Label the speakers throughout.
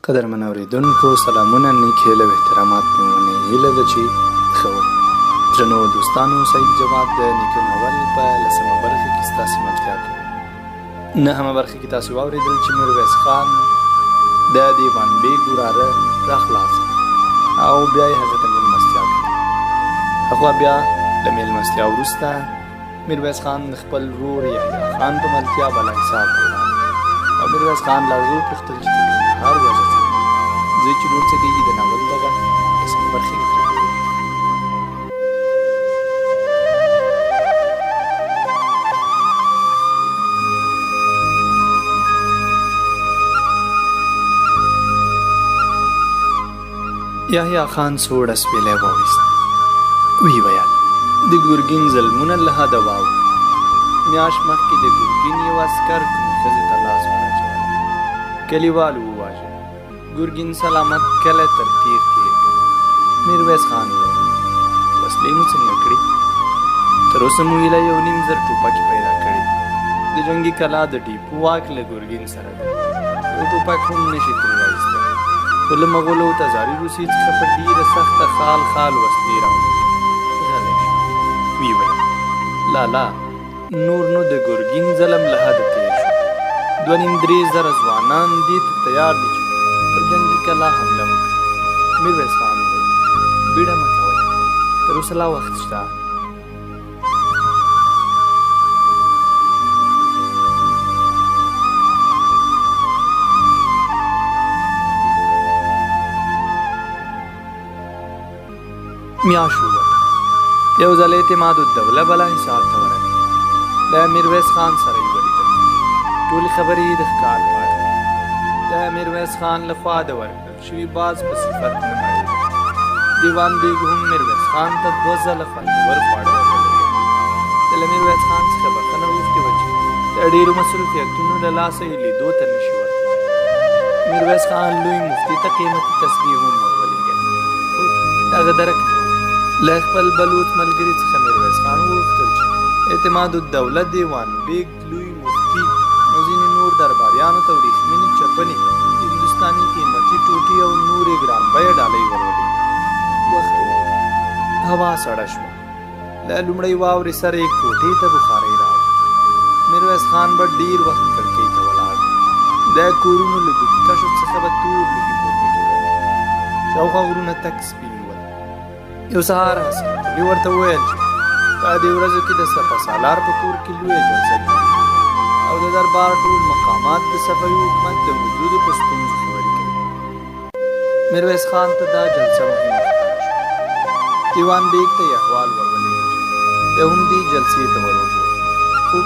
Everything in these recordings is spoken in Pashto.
Speaker 1: قدرمن اورېدونکو سلامونه، نیکې هیلې او احترامات مې ومنئ. هیله ده چې ښه وئ. درنو دوستانو، سعید جواد د نیکه ناول په 10مه برخه کې ستاسې ملتیا کوم. 9مه برخه کې تاسې واورېدل چې میرویس خان د دیوان بیګ وراره راخلاص او بیا یې هغه ته مېلمستیا کوي. هغه بیا له مېلمستیا وروسته میرویس خان د خپل ورور یحیی خان په ملتیا بالاحصار ته ولاړ او میرویس خان له هغه وپوښتل چې د کندهار وضع څه ده. زه چې ورور څه کېږي د ناول دغه 10مه برخې کې ترې وویل. یحیی خان سوړ اسپیلی واویست. ویې ویل د ګرګین ظلمونه له حده واوړي. میاشت مخکې د ګرګین یو عسکر کومې ښځې ته لاس ور اچولی. کلیوالو وواژه. ګرګین سلامت کلی تر تیر کړ. میرویس خان وویل وسلې مو څنګه کړي؟ تر اوسه مو ایله 1.5 ټوپکې پیدا کړي. د جنګي کلا د ټیپو واک له ګرګین سره دی. یو ټوپک هم نشي ترې رایستی. خو له مغولو تزاري روسیې څخه په ډېره سخته خال وسلې راوړي. غلی شو. ویې ویل لالا نور نو د ګرګین ظلم له حده تېر شو. 2.5-3 زره ځوانان دې ته تیار دي چې پر جنګي کلا حمله وکړي. میرویس خان وویل بیړه مه کوئ، تر اوسه لا وخت شته. میاشت ووته. یو ځل اعتمادالدوله بالاحصار ته ورغی. له میرویس خان سره یې ولیدل. ټولې خبرې د ښکار په اړه وې. د میرویس خان لخوا د ورکړل شوي باز په صفت نومېده. دیوان بیګ هم میرویس خان ته 2 ځله خوندور خواړه ورولېږل. د له میرویس خان څخه بښنه غوښتې وه چې د ډېرو مصروفیتونو له لاسه یې لیدو ته نشي ورتللی. میرویس خان لوی مفتي ته قیمتي تسبیح هم ورولېږل، خو هغه درک نه و. له خپل بلوڅ ملګري څخه میرویس خان وغوښتل چې اعتمادالدوله دیوان بیګ لوی مفتي او ځینې نور درباریانو ته وریښمینې چپنې، هندوستاني قیمتي ټوټې او نورې ګران بیه ډالۍ ورولېږي. وخت ووت. هوا سړه شوه. له لومړۍ واورې سره یې کوټې ته بخارۍ راوړه. میرویس خان به ډېر وخت کړکۍ ته ولاړ. د کورونو له دودکشو څخه به تور لوګي پورته کېدل. شاوخوا غرونه تک سپین ول. یو سهار حسن قلي ورته وویل چې په دې ورځو کې د سپه سالار په کور کې لویه جلسه جوړېږي او د دربار ټول مقامات د صفوي حکومت د حدودو په ستونزو خبرې کوي. میرویس خان ته دا جلسه مهمه ښکاره شوه. دیوان بیګ ته یې احوال ورولېږه چې د همدې جلسې ته ور وبولي، خو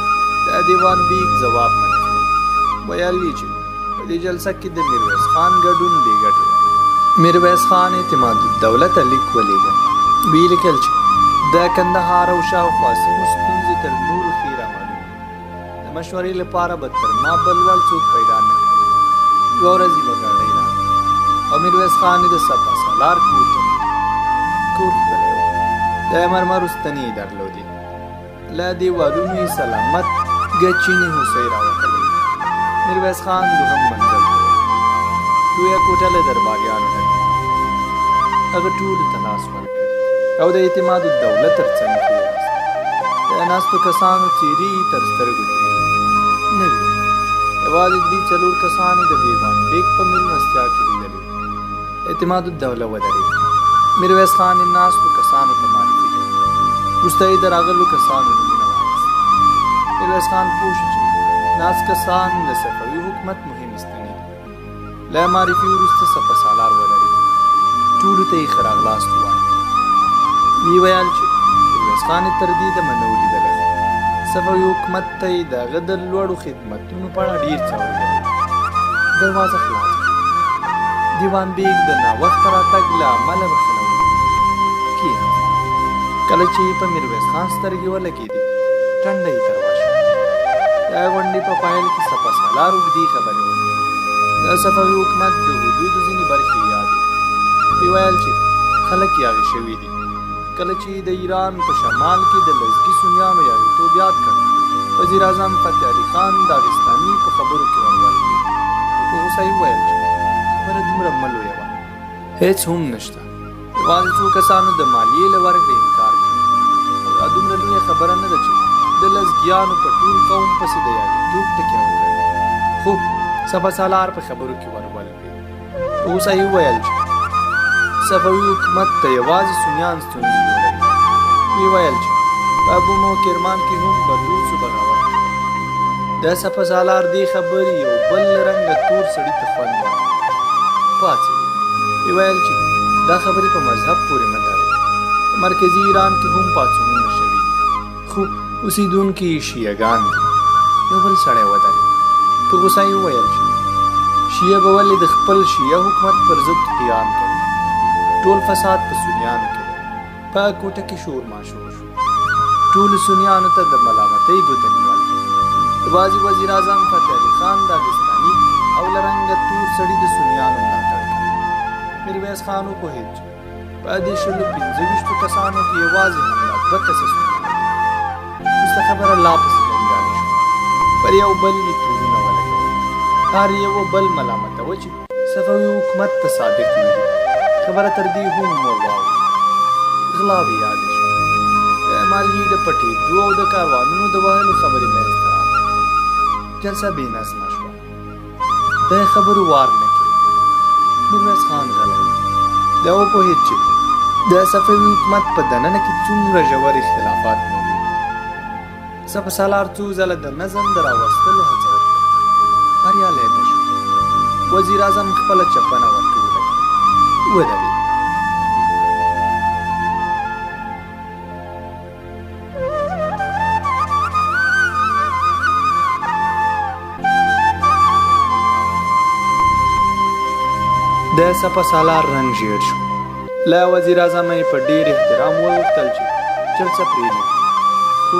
Speaker 1: د دیوان بیګ ځواب منفي و. ویل یې چې په دې جلسه کې د میرویس خان ګډون بې ګټې دی. میرویس خان اعتمادالدوله ته لیک ولېږه. ویې لیکل چې د کندهار او شاوخوا سیمو ستونزې تر نورو ښې رامعلومې دي. د مشورې لپاره به تر ما بل وړ څوک پیدا نه کړي. یوه ورځ یوه ګاډۍ راغله او میرویس خان یې د سپه سالار کور ته بوتلو. کور ښکلی و. د مرمرو ستنې یې درلودې. له دیوالونو یې سلامت ګچینې هوسۍ راوتلې. میرویس خان دوهم منزل ته ووت. لویه کوټه له درباریانو ډکه. هغه ټولو ته لاس ورکړ او د اعتمادالدوله تر څنګ کېناست. د ناستو کسانو څېرې یې تر سترګو تېرې نه وې. یوازې 3-4 کسان یې د دیوان بیګ په مېلمستیا کې لیدلي وو. اعتمادالدوله ودرېد. میرویس خان یې ناستو کسانو ته معرفي کړ. وروسته یې د راغلو کسانو نومونه واخیست. میرویس خان پوه شو چې ناست کسان د صفوي حکومت مهم ستنې دي. له معرفي وروسته سپه سالار ودرېد. ټولو ته یې ښه راغلاست ووایه. ویې ویل چې میرویس خان یې تر دې دمه نه و لیدلی. صفوي حکومت ته یې د هغه د لوړو خدمتونو په اړه ډېر څه اورېدلي. دروازه خلاصه شوه. دیوان بیګ د ناوخته راتګ له امله بښنه وغوښته. کېناست. کله چې په میرویس خان سترګې ولګېدې ټنډه یې تروا شوه. د غونډې په پایل کې سپه سالار اوږدې خبرې وکړې. د صفوي حکومت د حدودو ځینې برخې یې یادې کړې. ویې ویل چې خلک یې هغې شوي دي. کله چې د ایران په شمال کې د لزګي سنیانو یاغیتوب یاد کړ، وزیر اعظم فتح علي خان داغستاني په خبرو کې ور ولوېد. په غوسه یې وویل چې خبره دومره مه لویه وه هېڅ هم نشته یوازې څو کسانو د مالیې له ورکړې انکار کړی او دا دومره لویه خبره نه ده چې د لزګیانو په ټول قوم پسې د یاغیتوب ټکي وکړي خو سپه سالار په خبرو کې ورولوېد اوس یې وویل چې صفوي حکومت ته یوازې سنیان ستونزې جوړوي ویې ویل چې په ابو نو کرمان کې هم بلوڅو بغاوت د سپه سالار دې خبرې یو بل رنګه تور سړي ته خوند ورکړ پاڅېد ویې ویل چې دا خبرې په مذهب پورې مه تړئ په مرکزي ایران کې هم پاڅونونه شوي دي خو اوسېدونکي شیعهګان دي یو بل سړی ودرېد په غوسه یې وویل چې شیعه به ولې د خپل شیعه حکومت پر ضد قیام کوي ټول فساد په سنیانو کې دی په کوټه کې شور ماشور شو ټولو سنیانو ته د ملامتۍ ګوته نیول یوازې وزیر اعظم فتح علي خان داغستاني او له رنګه تور سړي د سنیانو ملاتړ کوي میرویس خان وپوهېد چې په دې 125 کسانو کې یوازې همدا 2 کسه سنیان دي وروسته خبره لا پسې جنجالي شوه پر یو بل یې تورونه ولګول هر یو بل ملامتوه چې صفوي حکومت ته صادق نه دي خبره تر دې هم واوړه غلاوې یادې شوې د مالیې د پټېدو او د کاروانونو د وهلو خبرې منځته راغلې جلسه بې نظمه شوه د خبرو وار نه کوي میرویس خان غلی و دا وپوهېد چې د صفوي حکومت په دننه کې څومره ژور اختلافات موجود دي سپه سالار څو ځله د نظم د راوستلو هڅه وکړه بریالی نه شو وزیر اعظم خپله چپنه ورټوله کړه ودرېد د سپه سالار رنګ ژیړ شو له وزیر اعظم یې په ډېر احترام وغوښتل چې جلسه پرېږدي خو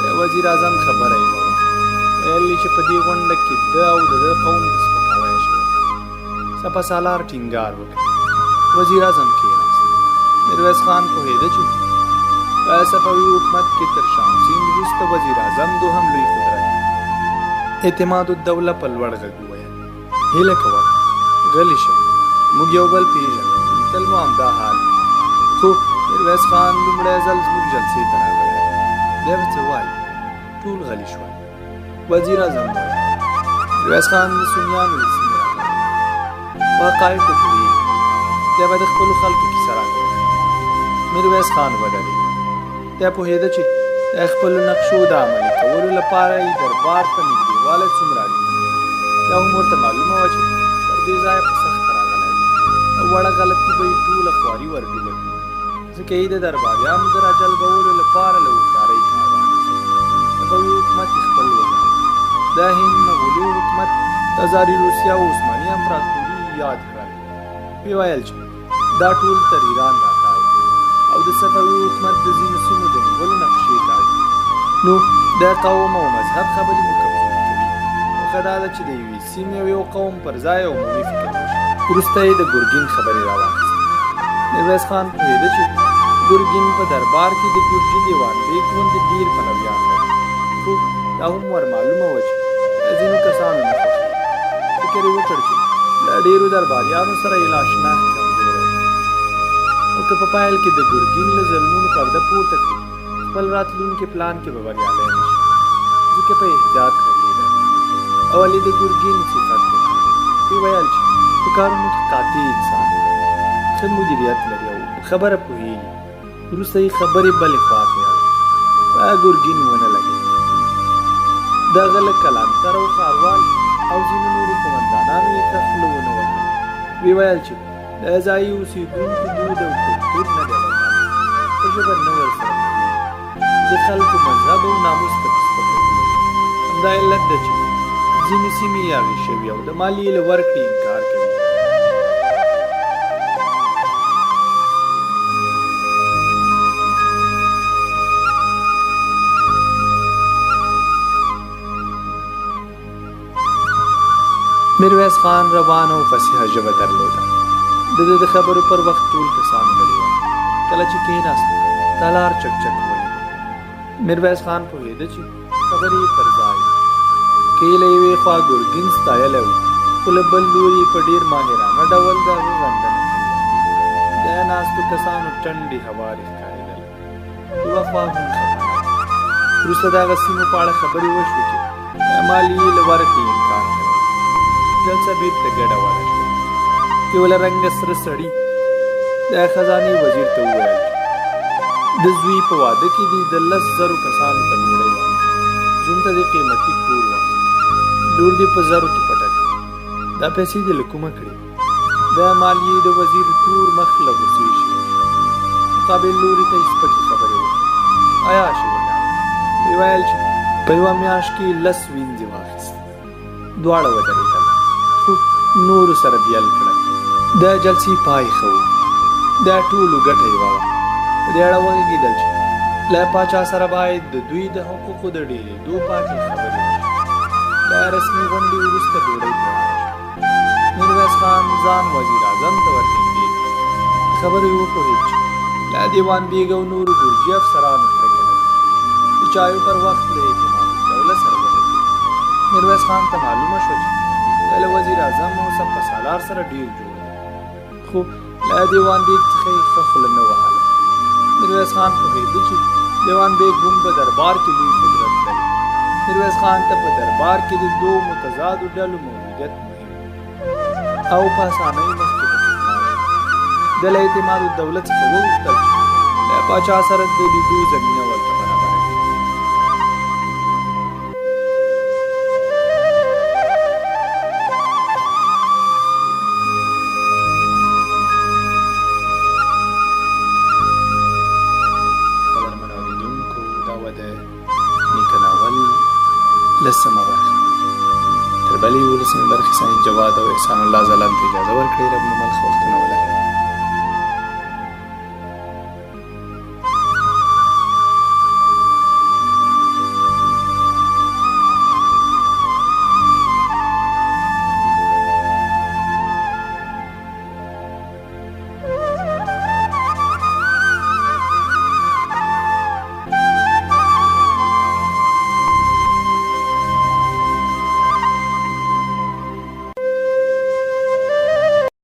Speaker 1: د وزیر اعظم خبره یې ووه ویل چې په دې غونډه کې ده او د ده قوم د سپکاوی شوی سپه سالار ټینګار وکړ وزیر اعظم کېناست میرویس خان پوهېده چې په صفوي حکومت کې تر شمسین وروسته وزیر اعظم دوهم لوی قدرت اعتماد الدوله په لوړ غږ وویل هیله کوم غلي شئ موږ یو بل پېژنو تل مو همدا حال خو میرویس خان لومړی ځل زموږ جلسې ته راغلی بیا به څه وایي ټول غلي شول وزیر اعظم وویل میرویس خان د سنیانو له سیمې راغلی په حقایقو پوهېږي بیا به د خپلو خلکو کیسه راکوي میرویس خان ودرېد بیا پوهېده چې د خپلو نقشو د عملي کولو لپاره یې دربار ته نږدېوالی څومره اړین دی یا هم ورته معلومه وه چې تر دې ځایه په سخته راغلی دی او وړه غلطي به یې ټوله خواري ورډوبه کړي ځکه یې د درباریانو د راجلبولو لپاره له هوښیارۍ کار واخیست صفوي حکومت یې خپل وګاڼه د هند مغولي حکومت تزاري روسیه او عثماني امپراتوري یاد کړل ویې ویل چې دا ټول تر ایران راتاو او د صفوي حکومت د ځینو سیمو د نیولو نقشې کاږي نو د قوم او مذهب خبرې مو کمزوري کوي موخه دا ده چې د یوې سیمې او یو قوم پر ځای عمومي فکر وشي وروسته یې د ګورګین خبرې راواخیستې میرویس خان پوهېده چې ګورګین په دربار کې د ګورجي لیوانبېګ غوندې ډېر پلویان لري خو دا هم ورمعلومه وه چې د ځینو کسانو نه خوښېږي فکر یې وکړ چې له ډېرو درباریانو سره یې لا شناخت کمزوری دی او که په پیل کې د ګورګین له ظلمونو پرده پورته کړي خپل راتلونکي پلان کې به بریالی نه شي ځکه په احتیاط غږېده اول یې د ګورګین صفت وکړ ویې ویل چې په کارونو کې قاطع انسان دی ښه مدیریت لري او خبره پوهېږي وروسته یې خبرې بلې خوا ته یوړې په ګورګین ونه لګېد دغه له کلانتر او ښاروال او ځینو نورو قومندانانو یې ښه خوله ونه وهله ویې ویل چې د ځایي اوسېدونکو دود او کلتور نه دی بدل په ژبه نه ورسره پوهېږي د خلکو مذهب او ناموس ته په سپکوي همدا علت ده چې ځینې سیمې یاغې شوي او د مالیې له ورکړې انکار کوي میرویس خان روان او فصیحه ژبه درلوده د ده د خبرو پر وخت ټول کسان غلي وو کله چې کېناست تالار چک چک ولید میرویس خان پوهېده چې خبرې یې پر ځای که یې له یوې خوا ګورګین ستایلی و خو له بل لوري په ډېر ماهرانه ډول د هغه غندنه کوي. د ناستو کسانو ټنډې هوارې ښکارېدله. یوه خوا هم خفه نه وه. وروسته د هغه سیمو په اړه خبرې وشوې چې مالیې له ورکړې انکار کړی. جلسه بېرته ګډه وړه شوه. یو له رنګه سره سړي د خزانې وزیر ته وویل چې د زوی په واده کې دې د 10,000 کسانو ته ډوډۍ واخلي. زوم ته دې قیمتي کور واخلي. لور دې په 1000 کې پټه کړي. دا پیسې دې له کومه کړي؟ د مالیې د وزیر تور مخ له غوسې شي. مقابل لوري ته یې سپکې خبرې وکړې. عیاشې وګڼه. ویې ویل چې په یوه میاشت کې 10 وینځې واخیستې. دواړه ودرېدل، خو نورو سره بیل کړل. د جلسې پای ښه و. د ټولو ګټه یوه وه. په دې اړه وغږېدل چې له پاچا سره باید د دوی د حقوقو د ډېرېدو پاکې خبرې وشي. له رسمي غونډې وروسته ډوډۍ تیاره شوه. میرویس خان ځان وزیر اعظم ته ورنږدې کړ. خبرې وپوهېد چې له دیوان بیګ او نورو ګرجي افسرانو کرکه لري. د چایو پر وخت له اعتمادالدوله سره وغږېد. میرویس خان ته معلومه شوه چې له وزیر اعظم او سپه سالار سره ډېر جوړ دی، خو له دیوان بیګ څخه یې ښه خوله نه وهله. میرویس خان پوهېده چې دیوان بیګ هم په دربار کې لوی قدرت لري. میرویس خان ته په دربار کې د دوو متضادو ډلو موجودیت مهم او په اسانۍ مخکې پکې ولاړ شو. ده له اعتمادالدوله څخه وغوښتل چې له پاچا سره د لیدو زمینه ورته برابره کړي. لسمه برخه. تر بلې 11مې برخې ساینس جواد او احسان الله ځلاند ته اجازه ورکړئ. رب مو مل وختونه ولرئ.